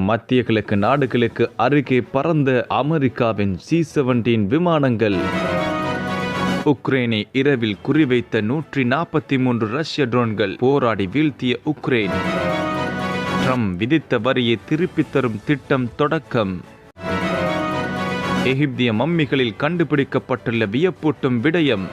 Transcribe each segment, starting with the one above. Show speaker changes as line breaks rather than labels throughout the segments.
மத்திய கிழக்கு நாடுகளுக்கு அருகே பறந்த அமெரிக்காவின் C-17 விமானங்கள். உக்ரைனை இரவில் குறிவைத்த 143 ரஷ்ய ட்ரோன்கள் போராடி வீழ்த்திய உக்ரைன். ட்ரம்ப் விதித்த வரியை திருப்பித் தரும் திட்டம் தொடக்கம். எகிப்திய மம்மிகளில் கண்டுபிடிக்கப்பட்டுள்ள வியப்பூட்டும் விடயம்.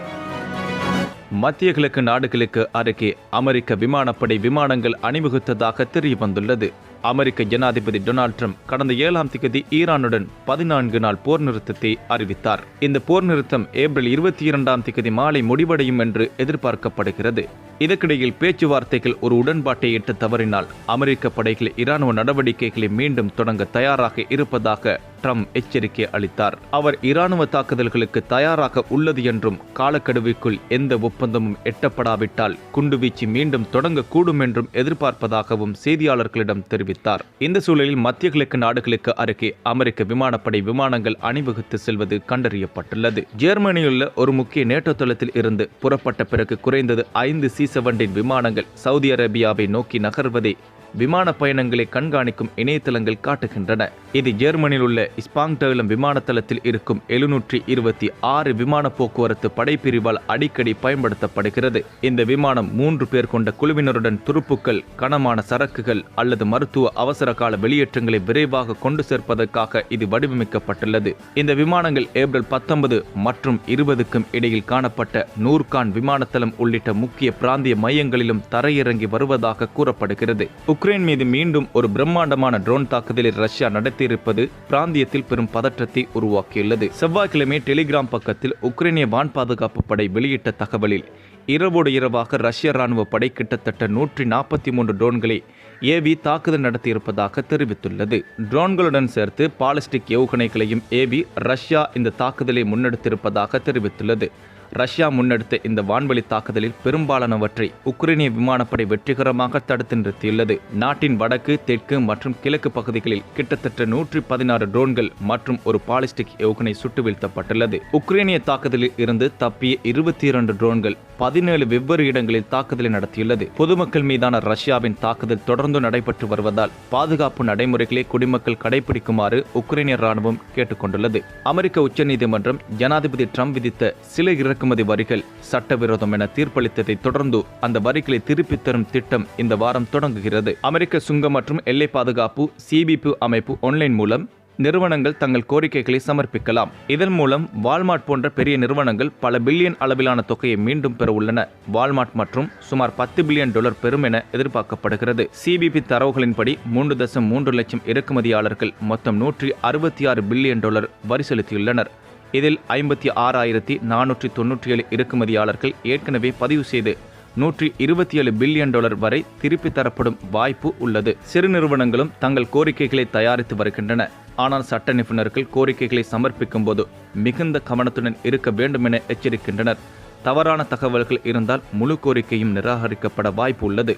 மத்திய கிழக்கு நாடுகளுக்கு அருகே அமெரிக்க விமானப்படை விமானங்கள் அணிவகுத்ததாக தெரிய வந்துள்ளது. அமெரிக்க ஜனாதிபதி டொனால்ட் ட்ரம்ப் கடந்த 7ஆம் தேதி ஈரானுடன் 14 நாள் போர் நிறுத்தத்தை அறிவித்தார். இந்த போர் நிறுத்தம் ஏப்ரல் 22ஆம் தேதி மாலை முடிவடையும் என்று எதிர்பார்க்கப்படுகிறது. இதற்கிடையில் பேச்சுவார்த்தைகள் ஒரு உடன்பாட்டை எட்ட தவறினால் அமெரிக்க படைகள் இராணுவ நடவடிக்கைகளை மீண்டும் தொடங்க தயாராக இருப்பதாக ட்ரம்ப் எச்சரிக்கை அளித்தார். அவர் இராணுவ தாக்குதல்களுக்கு தயாராக உள்ளது என்றும் காலக்கெடுவுக்குள் எந்த ஒப்பந்தமும் எட்டப்படாவிட்டால் குண்டுவீச்சு மீண்டும் தொடங்கக்கூடும் என்றும் எதிர்பார்ப்பதாகவும் செய்தியாளர்களிடம் தெரிவித்தார். இந்த சூழலில் மத்திய கிழக்கு நாடுகளுக்கு அருகே அமெரிக்க விமானப்படை விமானங்கள் அணிவகுத்து செல்வது கண்டறியப்பட்டுள்ளது. ஜெர்மனியுள்ள ஒரு முக்கிய நேட்டோ தளத்தில் இருந்து புறப்பட்ட பிறகு குறைந்தது 5 C-17 விமானங்கள் சவுதி அரேபியாவை நோக்கி நகர்வதை விமான பயணங்களை கண்காணிக்கும் இணையதளங்கள் காட்டுகின்றன. இது ஜெர்மனியில் உள்ள ஸ்பாங்டேலம் விமான தளத்தில் இருக்கும் 726 விமான போக்குவரத்து படைப்பிரிவால் அடிக்கடி பயன்படுத்தப்படுகிறது. இந்த விமானம் 3 பேர் கொண்ட குழுவினருடன் துருப்புக்கள், கனமான சரக்குகள் அல்லது மருத்துவ அவசர கால வெளியேற்றங்களை விரைவாக கொண்டு சேர்ப்பதற்காக இது வடிவமைக்கப்பட்டுள்ளது. இந்த விமானங்கள் ஏப்ரல் 19 மற்றும் 20க்கும் இடையில் காணப்பட்ட நூர்கான் விமானத்தளம் உள்ளிட்ட முக்கிய பிராந்திய மையங்களிலும் தரையிறங்கி வருவதாக கூறப்படுகிறது. உக்ரைன் மீது மீண்டும் ஒரு பிரம்மாண்டமான ட்ரோன் தாக்குதலை ரஷ்யா நடத்தியிருப்பது பிராந்தியத்தில் பெரும் பதற்றத்தை உருவாக்கியுள்ளது. செவ்வாய்க்கிழமை டெலிகிராம் பக்கத்தில் உக்ரைனிய வான் பாதுகாப்பு படை வெளியிட்ட தகவலில் இரவோடு இரவாக ரஷ்ய ராணுவ படை கிட்டத்தட்ட 143 ட்ரோன்களை ஏவி தாக்குதல் நடத்தியிருப்பதாக தெரிவித்துள்ளது. ட்ரோன்களுடன் சேர்த்து பாலிஸ்டிக் ஏவுகணைகளையும் ஏவி ரஷ்யா இந்த தாக்குதலை முன்னெடுத்திருப்பதாக தெரிவித்துள்ளது. ரஷ்யா முன்னெடுத்த இந்த வான்வெளி தாக்குதலில் பெரும்பாலானவற்றை உக்ரைனிய விமானப்படை வெற்றிகரமாக தடுத்து நிறுத்தியுள்ளது. நாட்டின் வடக்கு, தெற்கு மற்றும் கிழக்கு பகுதிகளில் கிட்டத்தட்ட 116 ட்ரோன்கள் மற்றும் ஒரு பாலிஸ்டிக் ஏவுகணை சுட்டு வீழ்த்தப்பட்டுள்ளது. உக்ரைனிய தாக்குதலில் இருந்து தப்பிய 22 ட்ரோன்கள் 17 வெவ்வேறு இடங்களில் தாக்குதலை நடத்தியுள்ளது. பொதுமக்கள் மீதான ரஷ்யாவின் தாக்குதல் தொடர்ந்து நடைபெற்று வருவதால் பாதுகாப்பு நடைமுறைகளை குடிமக்கள் கடைபிடிக்குமாறு உக்ரைனிய ராணுவம் கேட்டுக்கொண்டுள்ளது. அமெரிக்க உச்சநீதிமன்றம் ஜனாதிபதி ட்ரம்ப் விதித்த சில இறக்குமதி வரிகள் சட்டவிரோதம் என தீர்ப்பளித்ததை தொடர்ந்து அந்த வரிகளை திருப்பித் தரும் திட்டம் இந்த வாரம் தொடங்குகிறது. அமெரிக்க சுங்கம் மற்றும் எல்லை பாதுகாப்பு CBP அமைப்பு ஆன்லைன் மூலம் நிறுவனங்கள் தங்கள் கோரிக்கைகளை சமர்ப்பிக்கலாம். இதன் மூலம் வால்மார்ட் போன்ற பெரிய நிறுவனங்கள் பல பில்லியன் அளவிலான தொகையை மீண்டும் பெற உள்ளன. வால்மார்ட் மற்றும் சுமார் $10 பில்லியன் பெறும் என எதிர்பார்க்கப்படுகிறது. CBP தரவுகளின்படி 3.3 லட்சம் இறக்குமதியாளர்கள் மொத்தம் $166 பில்லியன் வரி செலுத்தியுள்ளனர். இதில் 56,497 இறக்குமதியாளர்கள் ஏற்கனவே பதிவு செய்து $127 பில்லியன் வரை திருப்பி தரப்படும் வாய்ப்பு உள்ளது. சிறு நிறுவனங்களும் தங்கள் கோரிக்கைகளை தயாரித்து வருகின்றன. ஆனால் சட்ட நிபுணர்கள் கோரிக்கைகளை சமர்ப்பிக்கும் போது மிகுந்த கவனத்துடன் இருக்க வேண்டும் என எச்சரிக்கின்றனர். தவறான தகவல்கள் இருந்தால் முழு கோரிக்கையும் நிராகரிக்கப்பட வாய்ப்பு உள்ளது.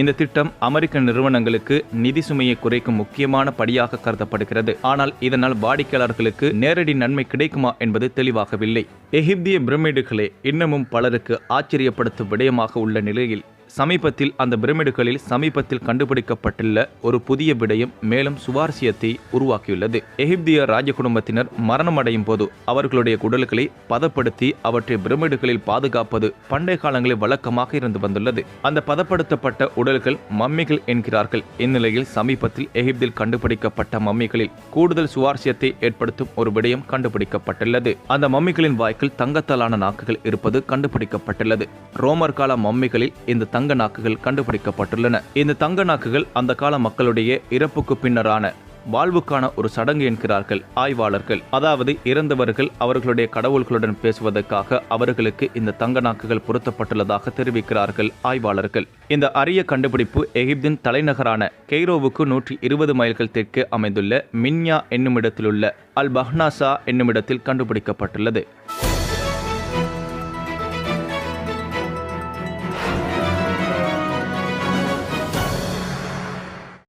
இந்த திட்டம் அமெரிக்க நிறுவனங்களுக்கு நிதி சுமையை குறைக்கும் முக்கியமான படியாக கருதப்படுகிறது. ஆனால் இதனால் வாடிக்கையாளர்களுக்கு நேரடி நன்மை கிடைக்குமா என்பது தெளிவாகவில்லை. எகிப்திய பிரமிடுகளே இன்னமும் பலருக்கு ஆச்சரியப்படுத்தும் விடயமாக உள்ள நிலையில் சமீபத்தில் அந்த பிரமிடுகளில் கண்டுபிடிக்கப்பட்டுள்ள ஒரு புதிய விடயம் மேலும் சுவாரஸ்யத்தை உருவாக்கியுள்ளது. எகிப்திய ராஜ குடும்பத்தினர் மரணமடையும் போது அவர்களுடைய குடல்களை பதப்படுத்தி அவற்றை பிரமிடுகளில் பாதுகாப்பது பண்டைய காலங்களில் வழக்கமாக இருந்து வந்துள்ளது. அந்த பதப்படுத்தப்பட்ட உடல்கள் மம்மிகள் என்கிறார்கள். இந்நிலையில் சமீபத்தில் எகிப்தில் கண்டுபிடிக்கப்பட்ட மம்மிகளில் கூடுதல் சுவாரஸ்யத்தை ஏற்படுத்தும் ஒரு விடயம் கண்டுபிடிக்கப்பட்டுள்ளது. அந்த மம்மிகளின் வாய்க்குள் தங்கத்தாலான நாக்குகள் இருப்பது கண்டுபிடிக்கப்பட்டுள்ளது. ரோமர் கால மம்மிகளில் இந்த தங்க நாக்குகள் கண்டுபிடிக்கப்பட்டுள்ளன. இந்த தங்க நாக்குகள் அந்த கால மக்களுடைய இறப்புக்கு பின்னரான வாழ்வுக்கான ஒரு சடங்கு என்கிறார்கள் ஆய்வாளர்கள். அதாவது இறந்தவர்கள் அவர்களுடைய கடவுள்களுடன் பேசுவதற்காக அவர்களுக்கு இந்த தங்க நாக்குகள் பொருத்தப்பட்டுள்ளதாக தெரிவிக்கிறார்கள் ஆய்வாளர்கள். இந்த அரிய கண்டுபிடிப்பு எகிப்தின் தலைநகரான கெய்ரோவுக்கு 120 மைல்கள் தெற்கே அமைந்துள்ள மின்யா என்னுமிடத்திலுள்ள அல் பஹ்னாசா என்னுமிடத்தில் கண்டுபிடிக்கப்பட்டுள்ளது.